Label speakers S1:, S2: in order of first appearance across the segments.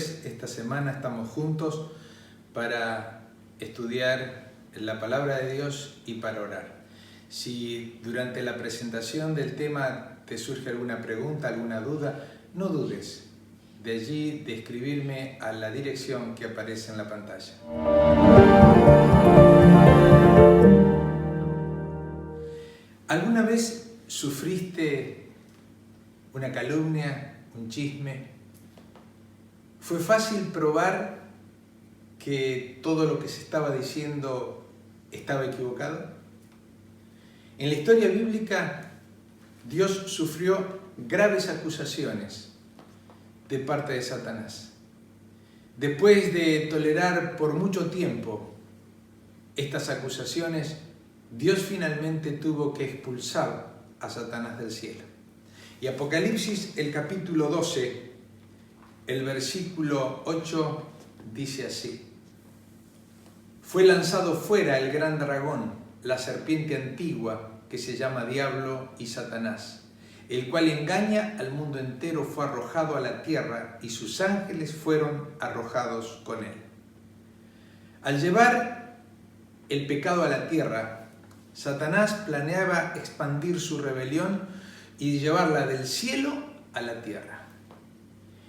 S1: vez esta semana estamos juntos para estudiar la palabra de Dios y para orar. Si durante la presentación del tema te surge alguna pregunta, alguna duda, no dudes de allí de escribirme a la dirección que aparece en la pantalla. ¿Alguna vez sufriste una calumnia, un chisme? ¿Fue fácil probar que todo lo que se estaba diciendo estaba equivocado? En la historia bíblica, Dios sufrió graves acusaciones de parte de Satanás. Después de tolerar por mucho tiempo estas acusaciones, Dios finalmente tuvo que expulsar a Satanás del cielo. Y Apocalipsis, el capítulo 12, el versículo 8, dice así: fue lanzado fuera el gran dragón, la serpiente antigua, que se llama Diablo y Satanás, el cual engaña al mundo entero, fue arrojado a la tierra y sus ángeles fueron arrojados con él. Al llevar el pecado a la tierra, Satanás planeaba expandir su rebelión y llevarla del cielo a la tierra.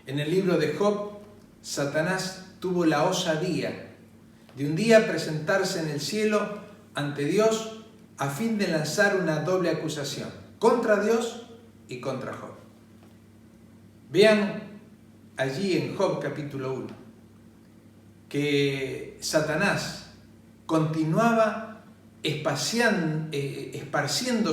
S1: En el libro de Job, Satanás tuvo la osadía de un día presentarse en el cielo ante Dios a fin de lanzar una doble acusación contra Dios y contra Job. Vean allí en Job capítulo 1 que Satanás continuaba esparciendo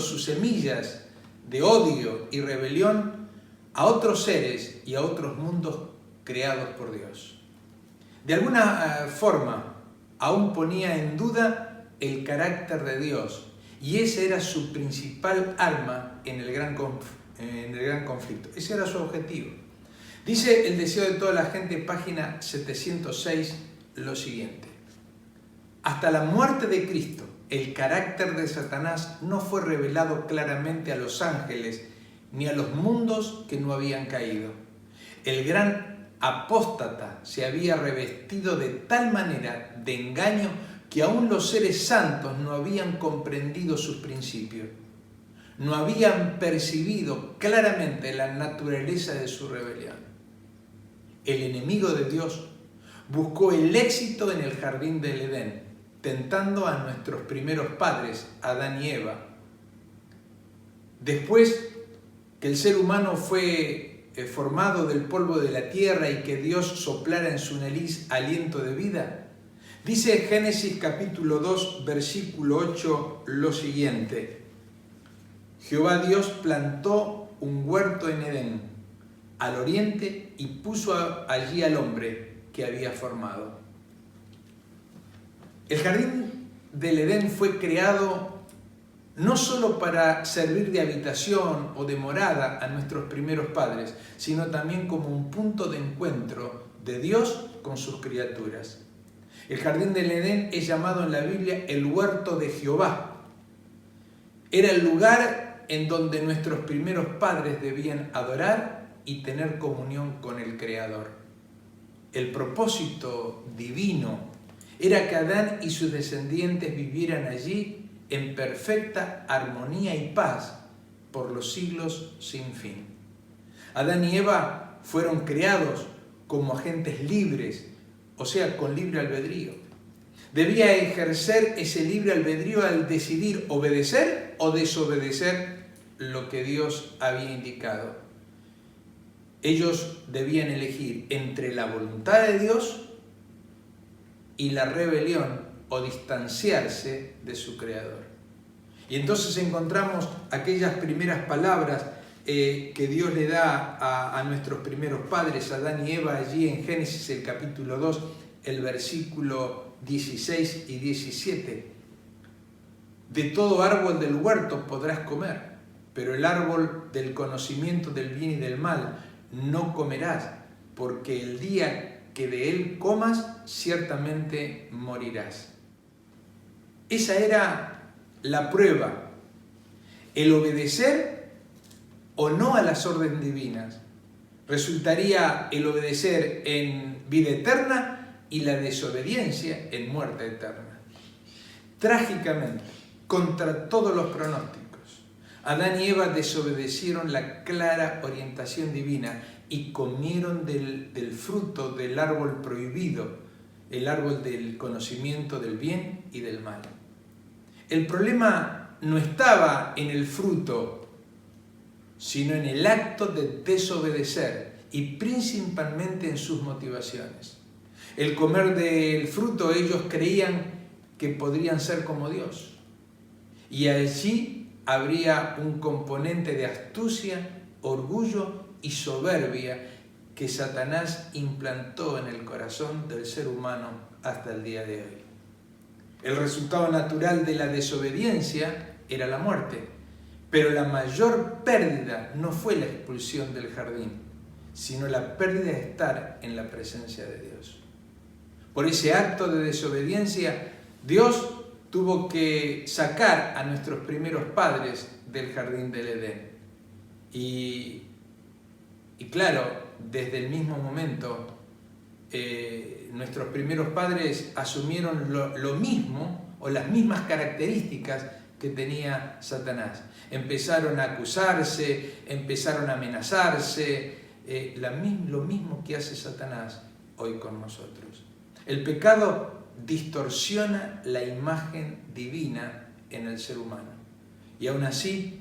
S1: sus semillas de odio y rebelión a otros seres y a otros mundos creados por Dios. De alguna forma, aún ponía en duda el carácter de Dios, y ese era su principal arma en el gran conflicto. Ese era su objetivo. Dice El deseo de toda la gente, página 706, lo siguiente: hasta la muerte de Cristo, el carácter de Satanás no fue revelado claramente a los ángeles ni a los mundos que no habían caído. El gran apóstata se había revestido de tal manera de engaño que aún los seres santos no habían comprendido sus principios, no habían percibido claramente la naturaleza de su rebelión. El enemigo de Dios buscó el éxito en el jardín del Edén, tentando a nuestros primeros padres, Adán y Eva. Después que el ser humano fue formado del polvo de la tierra y que Dios soplara en su nariz aliento de vida, dice Génesis capítulo 2, versículo 8 lo siguiente: Jehová Dios plantó un huerto en Edén, al oriente, y puso allí al hombre que había formado. El jardín del Edén fue creado no solo para servir de habitación o de morada a nuestros primeros padres, sino también como un punto de encuentro de Dios con sus criaturas. El jardín del Edén es llamado en la Biblia el huerto de Jehová. Era el lugar en donde nuestros primeros padres debían adorar y tener comunión con el Creador. El propósito divino era que Adán y sus descendientes vivieran allí en perfecta armonía y paz por los siglos sin fin. Adán y Eva fueron creados como agentes libres, o sea, con libre albedrío. Debía ejercer ese libre albedrío al decidir obedecer o desobedecer lo que Dios había indicado. Ellos debían elegir entre la voluntad de Dios y la rebelión o distanciarse de su Creador. Y entonces encontramos aquellas primeras palabras que Dios le da a nuestros primeros padres, Adán y Eva, allí en Génesis el capítulo 2, el versículo 16 y 17. De todo árbol del huerto podrás comer, pero el árbol del conocimiento del bien y del mal no comerás, porque el día que de él comas, ciertamente morirás. Esa era la prueba, el obedecer o no a las órdenes divinas. resultaría el obedecer en vida eterna y la desobediencia en muerte eterna. Trágicamente, contra todos los pronósticos, Adán y Eva desobedecieron la clara orientación divina y comieron del fruto del árbol prohibido, el árbol del conocimiento del bien y del mal. El problema no estaba en el fruto, sino en el acto de desobedecer y principalmente en sus motivaciones. El comer del fruto, ellos creían que podrían ser como Dios. Y allí habría un componente de astucia, orgullo y soberbia que Satanás implantó en el corazón del ser humano hasta el día de hoy. El resultado natural de la desobediencia era la muerte, pero la mayor pérdida no fue la expulsión del jardín, sino la pérdida de estar en la presencia de Dios. Por ese acto de desobediencia, Dios tuvo que sacar a nuestros primeros padres del jardín del Edén. Y claro, desde el mismo momento, nuestros primeros padres asumieron lo mismo o las mismas características que tenía Satanás. Empezaron a acusarse, empezaron a amenazarse, lo mismo que hace Satanás hoy con nosotros. El pecado distorsiona la imagen divina en el ser humano. Y aún así,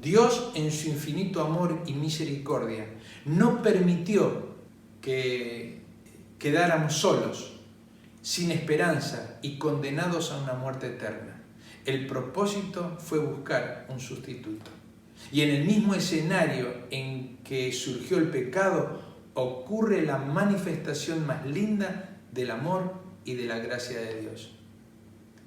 S1: Dios en su infinito amor y misericordia no permitió que quedáramos solos, sin esperanza y condenados a una muerte eterna. El propósito fue buscar un sustituto. Y en el mismo escenario en que surgió el pecado, ocurre la manifestación más linda del amor y de la gracia de Dios.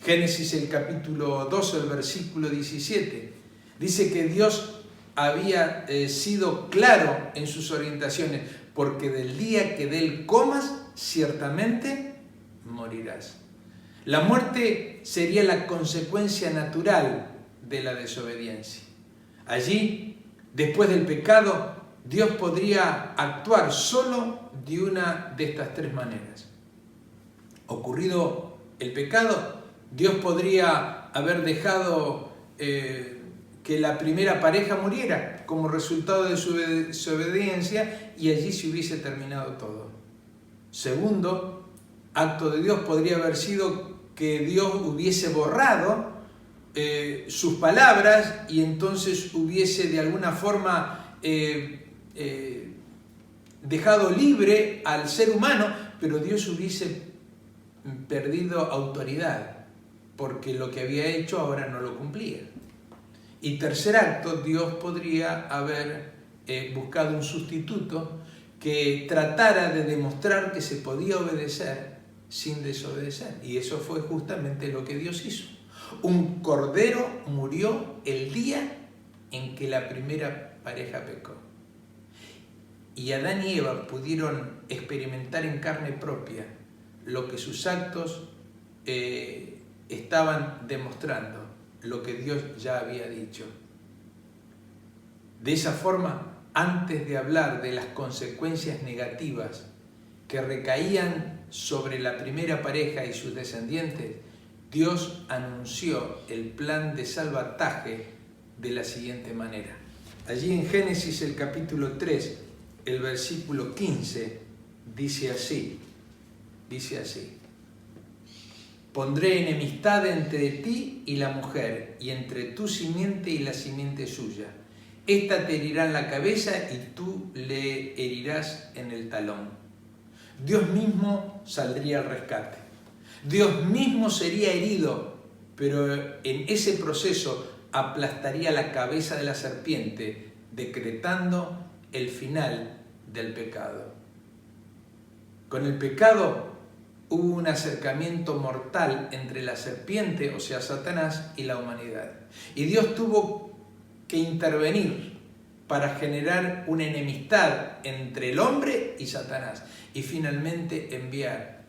S1: Génesis, el capítulo 12, el versículo 17, dice que Dios había sido claro en sus orientaciones, porque del día que de él comas, ciertamente morirás. La muerte sería la consecuencia natural de la desobediencia. Allí, después del pecado, Dios podría actuar solo de una de estas tres maneras. Ocurrido el pecado, Dios podría haber dejado que la primera pareja muriera como resultado de su desobediencia y allí se hubiese terminado todo. Segundo acto de Dios podría haber sido que Dios hubiese borrado sus palabras y entonces hubiese de alguna forma dejado libre al ser humano, pero Dios hubiese perdido autoridad porque lo que había hecho ahora no lo cumplía. Y tercer acto, Dios podría haber buscado un sustituto que tratara de demostrar que se podía obedecer sin desobedecer. Y eso fue justamente lo que Dios hizo. Un cordero murió el día en que la primera pareja pecó. Y Adán y Eva pudieron experimentar en carne propia lo que sus actos estaban demostrando, lo que Dios ya había dicho. De esa forma, antes de hablar de las consecuencias negativas que recaían sobre la primera pareja y sus descendientes, Dios anunció el plan de salvataje de la siguiente manera. Allí en Génesis, el capítulo 3, el versículo 15, dice así. Pondré enemistad entre ti y la mujer, y entre tu simiente y la simiente suya. Esta te herirá en la cabeza y tú le herirás en el talón. Dios mismo saldría al rescate. Dios mismo sería herido, pero en ese proceso aplastaría la cabeza de la serpiente, decretando el final del pecado. Con el pecado hubo un acercamiento mortal entre la serpiente, o sea, Satanás, y la humanidad. Y Dios tuvo que intervenir para generar una enemistad entre el hombre y Satanás. Y finalmente enviar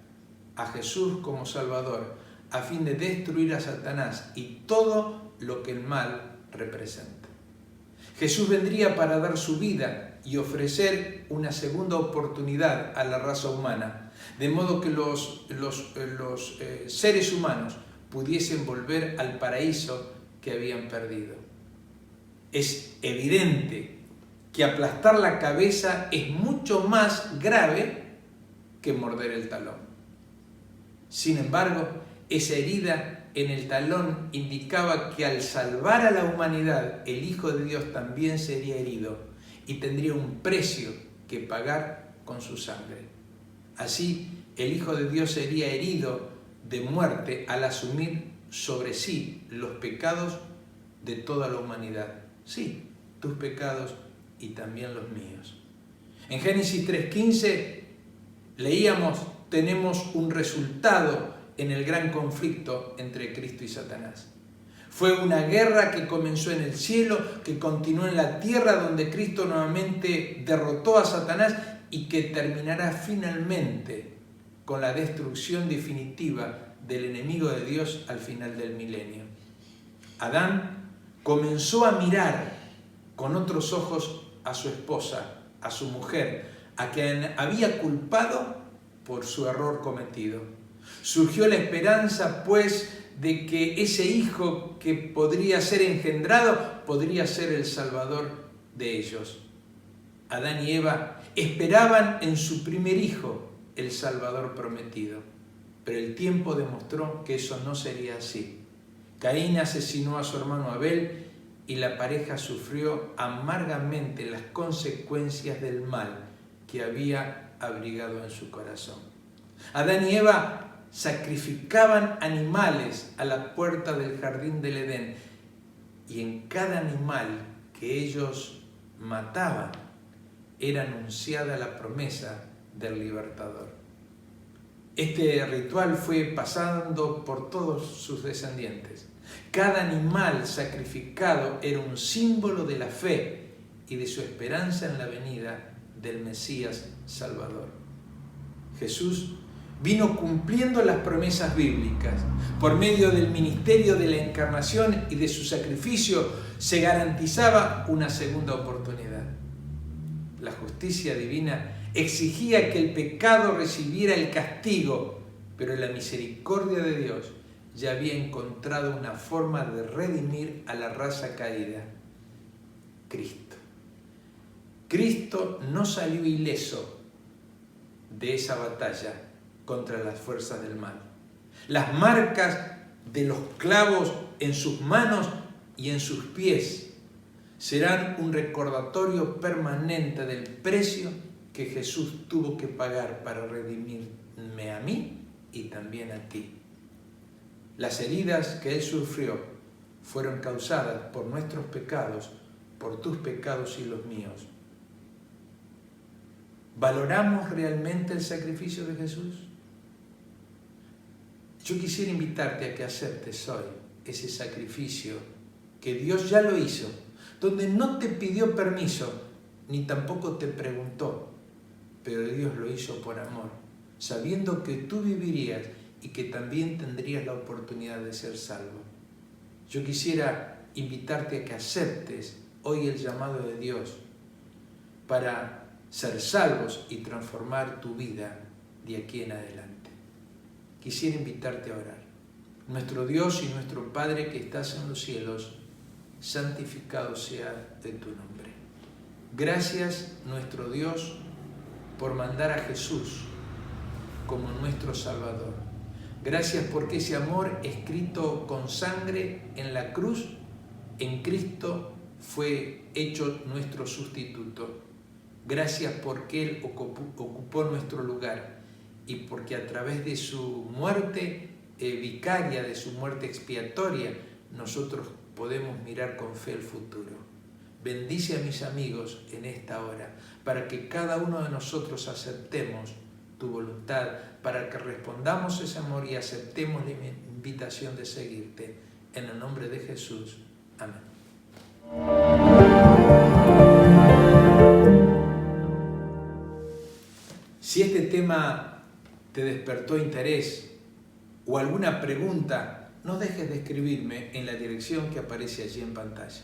S1: a Jesús como Salvador, a fin de destruir a Satanás y todo lo que el mal representa. Jesús vendría para dar su vida y ofrecer una segunda oportunidad a la raza humana, de modo que los seres humanos pudiesen volver al paraíso que habían perdido. Es evidente que aplastar la cabeza es mucho más grave que morder el talón. Sin embargo, esa herida en el talón indicaba que al salvar a la humanidad, el Hijo de Dios también sería herido y tendría un precio que pagar con su sangre. Así, el Hijo de Dios sería herido de muerte al asumir sobre sí los pecados de toda la humanidad. Sí, tus pecados y también los míos. En Génesis 3:15 leíamos, tenemos un resultado en el gran conflicto entre Cristo y Satanás. Fue una guerra que comenzó en el cielo, que continuó en la tierra, donde Cristo nuevamente derrotó a Satanás y que terminará finalmente con la destrucción definitiva del enemigo de Dios al final del milenio. Adán comenzó a mirar con otros ojos a su esposa, a su mujer, a quien había culpado por su error cometido. Surgió la esperanza, pues, de que ese hijo que podría ser engendrado podría ser el Salvador de ellos. Adán y Eva esperaban en su primer hijo el Salvador prometido, pero el tiempo demostró que eso no sería así. Caín asesinó a su hermano Abel y la pareja sufrió amargamente las consecuencias del mal que había abrigado en su corazón. Adán y Eva sacrificaban animales a la puerta del jardín del Edén, y en cada animal que ellos mataban era anunciada la promesa del libertador. Este ritual fue pasando por todos sus descendientes. Cada animal sacrificado era un símbolo de la fe y de su esperanza en la venida del Mesías Salvador. Jesús vino cumpliendo las promesas bíblicas. Por medio del ministerio de la encarnación y de su sacrificio se garantizaba una segunda oportunidad. La justicia divina exigía que el pecado recibiera el castigo, pero la misericordia de Dios ya había encontrado una forma de redimir a la raza caída: Cristo. Cristo no salió ileso de esa batalla contra las fuerzas del mal. Las marcas de los clavos en sus manos y en sus pies serán un recordatorio permanente del precio que Jesús tuvo que pagar para redimirme a mí y también a ti. Las heridas que Él sufrió fueron causadas por nuestros pecados, por tus pecados y los míos. ¿Valoramos realmente el sacrificio de Jesús? Yo quisiera invitarte a que aceptes hoy ese sacrificio que Dios ya lo hizo, donde no te pidió permiso, ni tampoco te preguntó, pero Dios lo hizo por amor, sabiendo que tú vivirías y que también tendrías la oportunidad de ser salvo. Yo quisiera invitarte a que aceptes hoy el llamado de Dios para ser salvos y transformar tu vida de aquí en adelante. Quisiera invitarte a orar. Nuestro Dios y nuestro Padre que estás en los cielos, santificado sea de tu nombre. Gracias, nuestro Dios, por mandar a Jesús como nuestro Salvador. Gracias porque ese amor escrito con sangre en la cruz, en Cristo, fue hecho nuestro sustituto. Gracias porque Él ocupó nuestro lugar y porque a través de su muerte vicaria, de su muerte expiatoria, nosotros podemos mirar con fe el futuro. Bendice a mis amigos en esta hora, para que cada uno de nosotros aceptemos tu voluntad, para que respondamos ese amor y aceptemos la invitación de seguirte. En el nombre de Jesús. Amén. Si este tema te despertó interés o alguna pregunta, no dejes de escribirme en la dirección que aparece allí en pantalla.